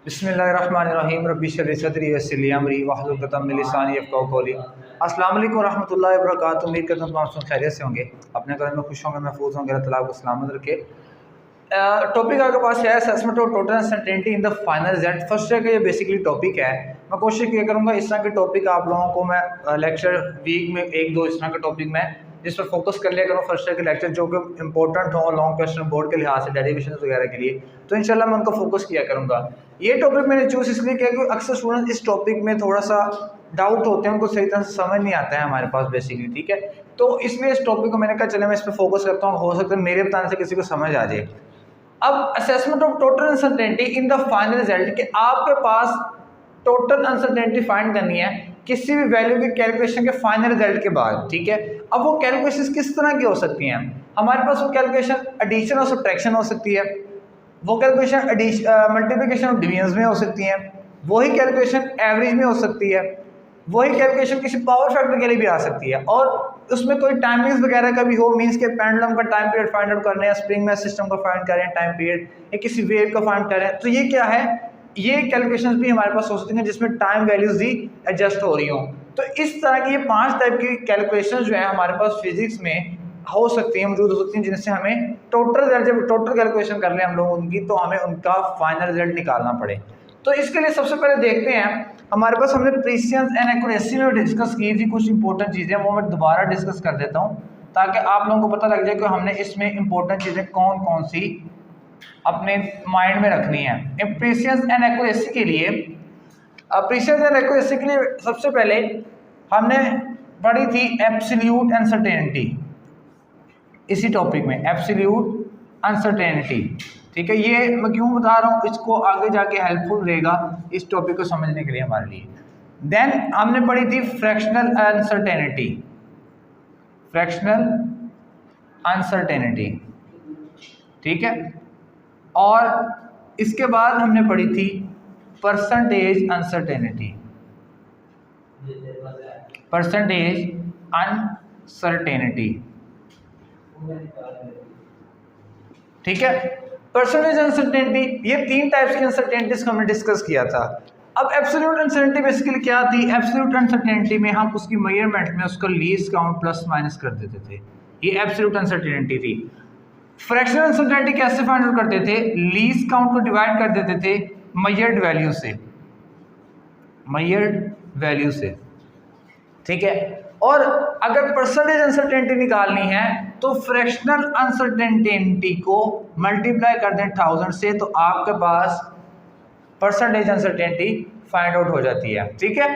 बिस्मिल्लाहिर्रहमानिर्रहीम रब्बी इश्रह ली सदरी वयस्सिर ली अमरी वहलुल उक़दतम मिन लिसानी यफ़क़हू क़ौली। अस्सलाम वालेकुम रहमतुल्लाहि व बरकातुहू। उम्मीद करता हूँ तमाम सब खैरियत से होंगे, अपने घर में खुश होंगे, महफूज होंगे, अल्लाह ताला आपको सलामत रखे। टॉपिक आपके पास है assessment of total uncertainty in the final result. First year का ये बेसिकली टॉपिक है। मैं कोशिश किया करूँगा इस तरह के टॉपिक आप लोगों को मैं लेक्चर वीक में एक दो इस तरह के टॉपिक में जिस पर फोकस कर लिया करूँ फर्स्ट ईयर के लेक्चर जो कि इंपॉर्टेंट हो लॉन्ग क्वेश्चन बोर्ड के लिहाज से डेरिवेशन वगैरह के लिए, तो इंशाल्लाह मैं उनको फोकस किया करूँगा। ये टॉपिक मैंने चूज़ इसलिए किया क्योंकि अक्सर स्टूडेंट इस टॉपिक में थोड़ा सा डाउट होते हैं, उनको सही तरह से समझ नहीं आता है हमारे पास बेसिकली, ठीक है। तो इसलिए इस टॉपिक को मैंने कहा चले मैं इस पर फोकस करता हूँ, हो सकता है मेरे बताने से किसी को समझ आ जाए। अब assessment of total uncertainty in the final result कि आपके पास टोटल अनसर्टेनिटी फाइंड करनी है किसी भी वैल्यू की कैलकुलेशन के फाइनल रिजल्ट के बाद, ठीक है। अब वो कैलकुलेशन किस तरह की हो सकती हैं? हमारे पास वो कैलकुलेशन एडिशन और सब्ट्रैक्शन हो सकती है, वो कैलकुलेशन मल्टीप्लिकेशन और डिवीजन में हो सकती है, वही कैलकुलेशन एवरेज में हो सकती है, वही कैलकुलेशन किसी पावर फैक्टर के लिए भी आ सकती है, और उसमें कोई टाइमिंग्स वगैरह का भी हो, मींस के पेंडुलम का टाइम पीरियड फाइंड आउट करना है, स्प्रिंग में सिस्टम का फाइंड करें टाइम पीरियड, या किसी वेव का फाइंड करें, तो ये क्या है, ये कैलकुलेशंस भी हमारे पास हो सकती हैं जिसमें टाइम वैल्यूज भी एडजस्ट हो रही हों। तो इस तरह की ये 5 टाइप की कैलकुलेशन जो है हमारे पास फिजिक्स में हो सकती हैं, मौजूद हो सकती हैं, जिनसे हमें टोटल रिजल्ट जब टोटल कैलकुलेशन कर लें हम लोग उनकी, तो हमें उनका फाइनल रिजल्ट निकालना पड़े। तो इसके लिए सबसे पहले देखते हैं हमारे पास, हमने प्रिसिजन एंड एक्यूरेसी में डिस्कस की थी कुछ इंपॉर्टेंट चीज़ें, वो मैं दोबारा डिस्कस कर देता हूँ ताकि आप लोगों को पता लग जाए कि हमने इसमें इंपॉर्टेंट चीज़ें कौन कौन सी अपने माइंड में रखनी है। प्रिसिजन एंड एक्यूरेसी के लिए, प्रिसिजन एंड एक्यूरेसी के लिए सबसे पहले हमने पढ़ी थी एब्सोल्यूट अनसर्टेनिटी, इसी टॉपिक में एब्सोल्यूट अनसर्टेनिटी, ठीक है। ये मैं क्यों बता रहा हूँ, इसको आगे जाके हेल्पफुल रहेगा इस टॉपिक को समझने के लिए हमारे लिए। देन हमने पढ़ी थी फ्रैक्शनल अनसर्टेनिटी, फ्रैक्शनल अनसर्टेनिटी, ठीक है। और इसके बाद हमने पढ़ी थी परसेंटेज अनसर्टेनिटी, परसेंटेज अनसर्टेनिटी, ठीक है। परसेंटेज अनसर्टेनिटी, ये 3 टाइप्स की अनसर्टेनिटीज को हमने डिस्कस किया था। अब एब्सोल्यूट अनसर्टेनिटी बेसिकली क्या थी? एब्सोल्यूट अनसर्टेनिटी में हम उसकी मेजरमेंट में उसको लीस्ट काउंट प्लस माइनस कर देते थे, ये एब्सोल्यूट अनसर्टेनिटी थी। फ्रैक्शनल अनसर्टेनिटी कैसे फाइंड आउट करते थे? लीस्ट काउंट को डिवाइड कर देते थे मेजर्ड वैल्यू से, मेजर्ड वैल्यू से, ठीक है। और अगर परसेंटेज अनसर्टेनिटी निकालनी है तो फ्रैक्शनल अनसर्टेनिटी को मल्टीप्लाई कर दें 1000 से, तो आपके पास परसेंटेज अनसर्टेनिटी फाइंड आउट हो जाती है, ठीक है।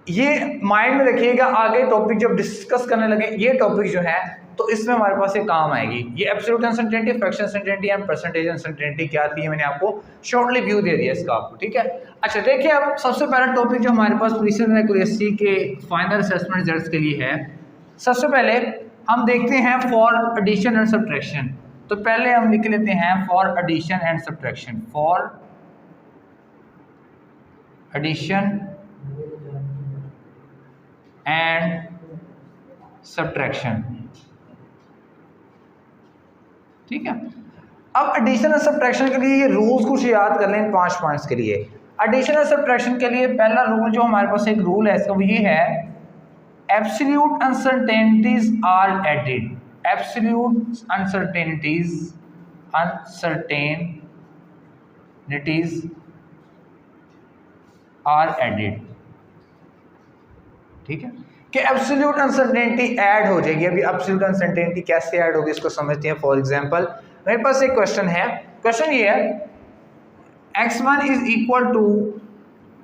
ये माइंड में रखिएगा, आगे टॉपिक जब डिस्कस करने लगे ये टॉपिक जो है तो इसमें हमारे पास ये काम आएगी। ये absolute uncertainty, fractional uncertainty and percentage uncertainty क्या थी, मैंने आपको शॉर्टली व्यू दे दिया इसका आपको, ठीक है। अच्छा देखिए, अब सबसे पहला टॉपिक जो हमारे पास प्रिसिजन एंड एक्यूरेसी के फाइनल असेसमेंट रिजल्ट्स के लिए है, सबसे पहले हम देखते हैं फॉर एडिशन एंड सब्ट्रैक्शन। तो पहले हम लिख लेते हैं for addition and subtraction, for addition and subtraction, ठीक है। अब एडिशन और सब्ट्रैक्शन के लिए ये रूल्स कुछ याद कर लें इन 5 पॉइंट्स के लिए। एडिशन और सब्ट्रैक्शन के लिए पहला रूल जो हमारे पास एक रूल है इसका, वो ये है absolute uncertainties are added, absolute uncertainties, uncertainties are added, ठीक है, कि एब्सोल्यूट अनसर्टेनिटी ऐड हो जाएगी। अभी एब्सोल्यूट अनसर्टेनिटी कैसे ऐड होगी इसको समझते हैं। फॉर एग्जांपल मेरे पास एक क्वेश्चन है, क्वेश्चन ये है x1 is equal to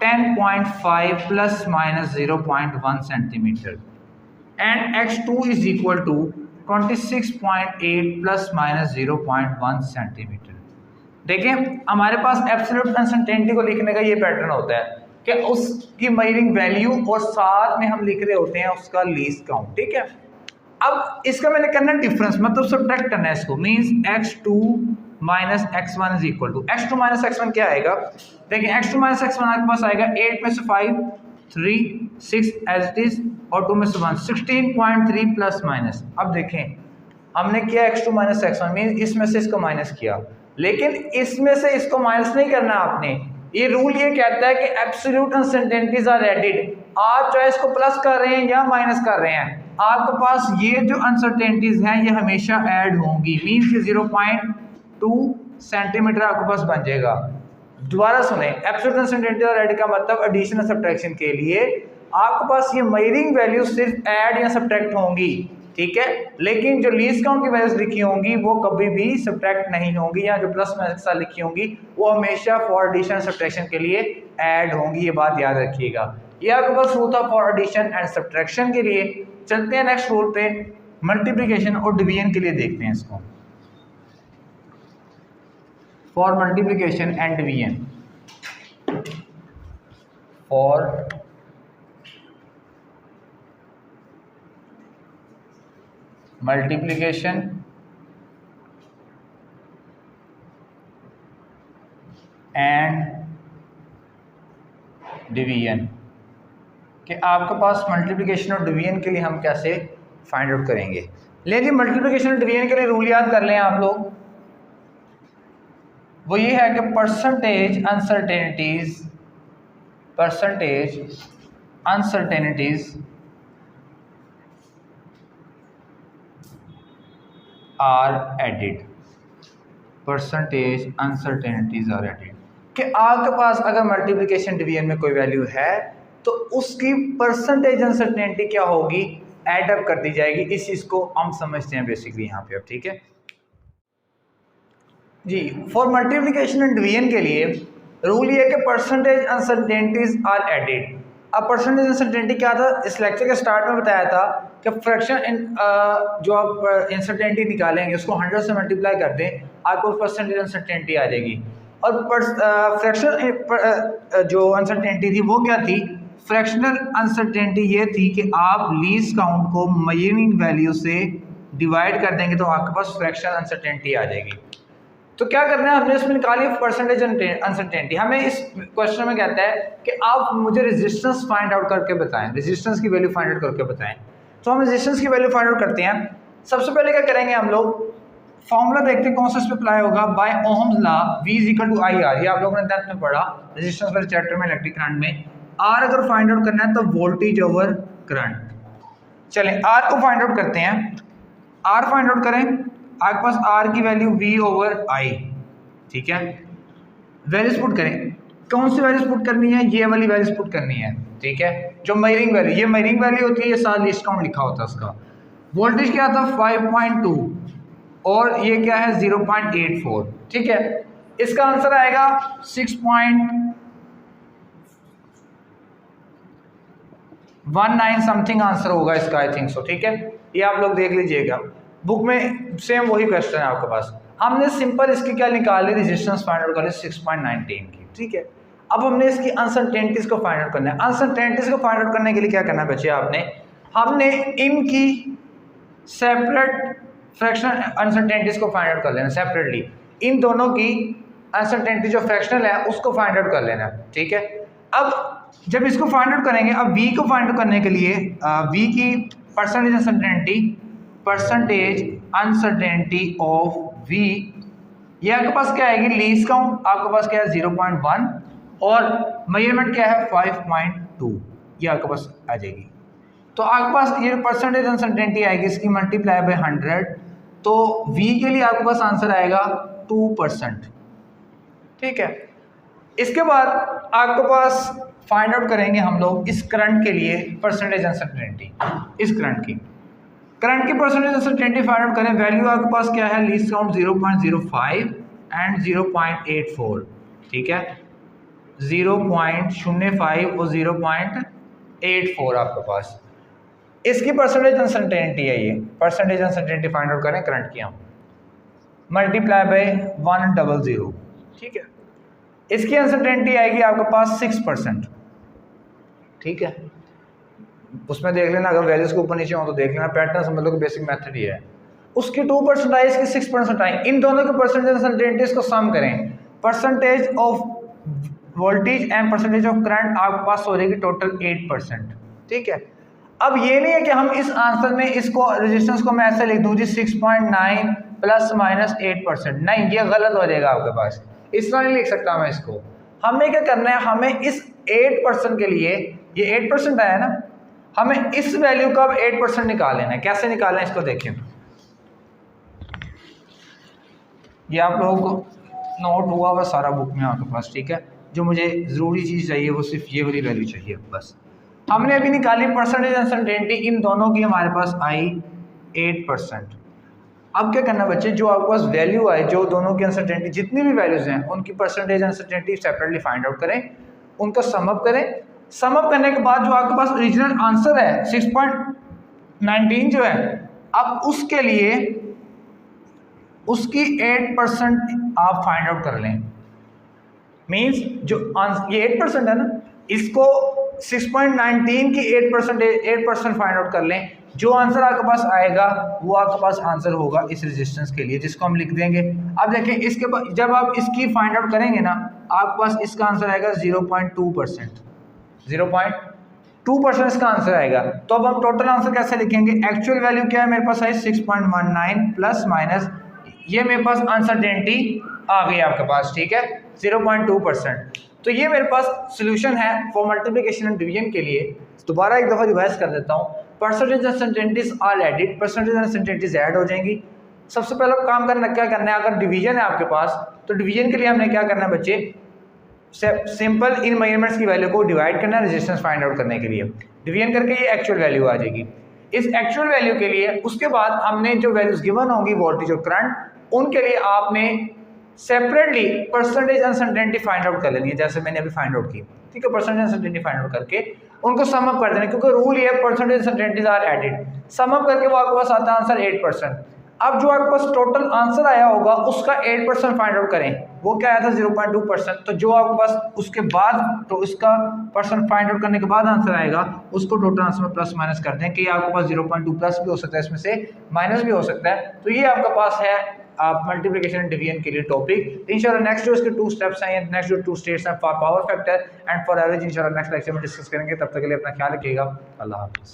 10.5 plus minus 0.1 centimetre and x2 is equal to 26.8 plus minus 0.1 centimetre. देखिए हमारे पास एब्सोल्यूट अनसर्टेनिटी को लिखने का ये पैटर्न होता है कि उसकी मेजरिंग वैल्यू और साथ में हम लिख रहे होते हैं उसका लीस्ट काउंट, ठीक है। अब इसका मैंने करना डिफरेंस, मतलब सब्ट्रैक्ट करना है इसको, means x2 minus x1 is equal to, x2 minus x1 क्या आएगा? देखिए x2 माइनस x1 आपके पास आएगा 8 में से 5 3 6 एज इट इज, और 2 में से 1 16.3 प्लस माइनस। अब देखें हमने किया x2 माइनस x1 मीन इसमें से इसको माइनस किया, लेकिन इसमें से इसको माइनस नहीं करना आपने। ये रूल ये कहता है कि एब्सोल्यूट अनसर्टेनिटीज आर एडेड। आप चाहे इसको प्लस कर रहे हैं या माइनस कर रहे हैं, आपके पास ये जो अनसर्टेनिटीज हैं ये हमेशा ऐड होंगी। मीन्स ये 0.2 सेंटीमीटर आपके पास बन जाएगा। दोबारा सुने, एब्सोल्यूट अनसर्टेनिटी और ऐड का मतलब एडिशन और सब्ट्रैक्शन के लिए आपके पास ये मेजरिंग वैल्यू सिर्फ ऐड या सब्ट्रैक्ट होंगी, ठीक है, लेकिन जो लीस्ट काउंट की वैल्यूज लिखी होंगी वो कभी भी सब्ट्रैक्ट नहीं होंगी, या जो प्लस माइनस के साथ लिखी होंगी वो हमेशा फॉर एडिशन सब्ट्रैक्शन के लिए ऐड होंगी। ये बात याद रखिएगा। ये आपके पास रूल था फॉर एडिशन एंड सब्ट्रैक्शन के लिए। चलते हैं नेक्स्ट रूल पे, मल्टीप्लिकेशन और डिवीजन के लिए देखते हैं इसको। For multiplication and division, for multiplication and division कि आपके पास मल्टीप्लिकेशन और डिवीजन के लिए हम कैसे फाइंड आउट करेंगे। लेकिन मल्टीप्लिकेशन और डिवीजन के लिए रूल याद कर लें आप लोग, वो ये है कि percentage uncertainties are added. Percentage uncertainties are added कि आपके पास अगर मल्टीप्लिकेशन डिवीजन में कोई वैल्यू है तो उसकी परसेंटेज अनसर्टेनिटी क्या होगी, ऐड अप कर दी जाएगी। इस चीज़ को हम समझते हैं बेसिकली यहाँ पे अब, ठीक है जी। फॉर मल्टीप्लिकेशन एंड डिवीजन के लिए रूल ये है कि परसेंटेज अनसर्टेनिटीज आर एडिड। अब परसेंटेज अनसर्टेनिटी क्या था, इस लेक्चर के स्टार्ट में बताया था कि फ्रैक्शन जो आप अनसर्टेनिटी निकालेंगे उसको 100 से मल्टीप्लाई कर दें, आपको परसेंटेज अनसर्टेनिटी आ जाएगी। और फ्रैक्शन जो अनसर्टेनिटी थी वो क्या थी, फ्रैक्शनल अनसर्टेनिटी ये थी कि आप लीस्ट काउंट को मेजरिंग वैल्यू से डिवाइड कर देंगे तो आपके पास फ्रैक्शनल अनसर्टेनिटी आ जाएगी। तो क्या करना है, हमने इसमें निकाली परसेंटेज अनसर्टेनिटी। हमें इस क्वेश्चन में कहता है कि आप मुझे रेजिस्टेंस फाइंड आउट करके बताएं, रेजिस्टेंस की वैल्यू फाइंड आउट करके बताएं। तो हम रेजिस्टेंस की वैल्यू फाइंड आउट करते हैं। सबसे पहले क्या करेंगे, हम लोग फॉर्मूला देखते हैं कौन सा इस पे अप्लाई होगा, by Ohm's law V = IR। ये आप लोगों ने 10th में पढ़ा रेजिस्टेंस वाले चैप्टर में, इलेक्ट्रिक करंट में। R अगर फाइंड आउट करना है तो वोल्टेज ओवर करंट। चलें R को फाइंड आउट करते हैं। R फाइंड आउट करें, आपके पास R की वैल्यू V/I, ठीक है। वैल्यूज पुट करें, कौन सी वैल्यूज पुट करनी है, ये वाली वैल्यूज पुट करनी है, ठीक है। जो मेजरिंग वैल्यू, ये मेजरिंग वैल्यू होती है, ये साथ लीस्ट काउंट लिखा होता है उसका। वोल्टेज क्या था 5.2 और ये क्या है 0.84, ठीक है। इसका आंसर आएगा 6.19 समथिंग आंसर होगा इसका, आई थिंक सो, ठीक है। ये आप लोग देख लीजिएगा, बुक में सेम वही क्वेश्चन है आपके पास। हमने सिंपल इसकी क्या निकाली, रेजिस्टेंस फाइंड आउट कर ली 6.19 की, ठीक है। अब हमने इसकी अनसर्टेनिटीज को फाइंड आउट करना है। अनसर्टेनिटीज को फाइंड आउट करने के लिए क्या करना है बच्चे आपने, हमने इनकी सेपरेट फ्रैक्शनल अनसर्टेनिटीज को फाइंड आउट कर लेना सेपरेटली। इन दोनों की अनसर्टेनिटी जो फ्रैक्शनल है उसको फाइंड आउट कर लेना, ठीक है। अब जब इसको फाइंड आउट करेंगे, अब V को फाइंड आउट करने के लिए V की परसेंटेज अनसर्टेनिटी ऑफ V, ये आपके पास क्या आएगी, लीस्ट काउंट आपके पास क्या है 0.1 और मेजरमेंट क्या है 5.2, ये आपके पास आ जाएगी। तो आपके पास ये परसेंटेज अनसर्टेनिटी आएगी इसकी मल्टीप्लाई बाय 100, तो V के लिए आपके पास आंसर आएगा 2%, ठीक है। इसके बाद आपके पास फाइंड आउट करेंगे हम लोग इस करंट के लिए परसेंटेज अनसर्टेनिटी। इस करंट की परसेंटेज अनसर्टेनिटी फाइंड आउट करें। वैल्यू आपके पास क्या है, लीस्ट काउंट 0.05 एंड 0.84, ठीक है। 0.05 और 0.84 आपके पास इसकी परसेंटेज अनसर्टेनिटी है। ये परसेंटेज अनसर्टेनिटी फाइंड आउट करें करंट की, हम मल्टीप्लाई बाय 100, ठीक है। इसकी अनसर्टेनिटी आएगी आपके पास 6%, ठीक है। उसमें देख लेना, अगर वैल्यूज को ऊपर नीचे हो तो देख लेना, पैटर्न समझ लो कि बेसिक मेथड ही है। उसकी 2% आई, इसकी 6% आई। इन दोनों के परसेंटेज अनसर्टेनिटीज को सम करें, percentage of voltage and percentage of current आपके पास हो जाएगी टोटल 8%, ठीक है। अब ये नहीं है कि हम इस आंसर में इसको रेजिस्टेंस को मैं ऐसे लिख दूं जी 6.9 प्लस माइनस 8%। नहीं, ये गलत हो जाएगा आपके पास, इस तरह नहीं लिख सकता मैं इसको। हमें क्या करना है, हमें इस 8% के लिए, ये 8% आया ना, हमें इस वैल्यू का अब 8% निकाल लेना है। कैसे निकालना है इसको देखिए, ये आप लोगों को नोट हुआ हुआ सारा बुक में आपके पास, ठीक है। जो मुझे ज़रूरी चीज़ चाहिए वो सिर्फ ये वाली वैल्यू चाहिए बस। हमने अभी निकाली परसेंटेज अनसर्टेनिटी, इन दोनों की हमारे पास आई 8%। अब क्या करना बच्चे, जो आपके पास वैल्यू आए, जो दोनों की अनसर्टेनिटी जितनी भी वैल्यूज हैं उनकी percentage uncertainty separately find out करें, उनका सम अप करें। सम अप करने के बाद जो आपके पास ओरिजिनल आंसर है 6.19 जो है, अब उसके लिए उसकी 8% आप फाइंड आउट कर लें। मीन्स जो ये 8% है ना, इसको 6.19 की 8% फाइंड आउट कर लें। जो आंसर आपके पास आएगा वो आपके पास आंसर होगा इस रेजिस्टेंस के लिए, जिसको हम लिख देंगे। अब देखें, इसके बाद जब आप इसकी फाइंड आउट करेंगे ना, आपके पास इसका आंसर आएगा 0.2%। 0.2% इसका आंसर आएगा। तो अब हम टोटल आंसर कैसे लिखेंगे, एक्चुअल वैल्यू क्या है मेरे पास है 6.19 प्लस माइनस, ये मेरे पास अनसर्टेनिटी आ गई आपके पास, ठीक है, 0.2%। तो ये मेरे पास सोल्यूशन है फॉर मल्टीप्लिकेशन एंड डिवीजन के लिए। दोबारा एक दफ़ा रिवाइज कर देता हूँ। Percentage uncertainties are added, percentage uncertainties add हो जाएंगी। सबसे पहला काम करना क्या करना है, अगर डिवीजन है आपके पास तो डिवीजन के लिए हमने क्या करना है बच्चे, सिंपल इन मेजरमेंट्स की वैल्यू को डिवाइड करना है रेजिस्टेंस फाइंड आउट करने के लिए। डिवीजन करके ये एक्चुअल वैल्यू आ जाएगी। इस एक्चुअल वैल्यू के लिए उसके बाद हमने जो वैल्यूज गिवन होंगी वोल्टेज और करंट, उनके लिए आपने separately percentage uncertainty find out कर लेनी है, जैसे मैंने अभी फाइंड आउट की, ठीक है। परसेंटेज अनसर्टेनिटी फाइंड आउट करके उनको सम अप कर देना, क्योंकि रूल ये है percentage uncertainties are added. Sum up करके वो आपके पास आता है आंसर 8%। अब जो आपके पास टोटल आंसर आया होगा उसका 8% फाइंड आउट करें, वो क्या आया था 0.2%। तो जो आपके पास उसके बाद, तो उसका परसेंट फाइंड आउट करने के बाद आंसर आएगा, उसको टोटल आंसर में प्लस माइनस कर दें कि आपके पास 0.2 प्लस भी हो सकता है, इसमें से माइनस भी हो सकता है। तो ये आपके पास है आप मल्टीप्लिकेशन एंड डिवीजन के लिए टॉपिक। इंशाल्लाह नेक्स्ट जो इसके 2 स्टेप्स हैं, नेक्स्ट जो 2 स्टेट्स हैं for power factor and for average, इंशाल्लाह नेक्स्ट लेक्चर में डिस्कस करेंगे। तब तक के लिए अपना ख्याल रखिएगा। अल्लाह हाफिज़।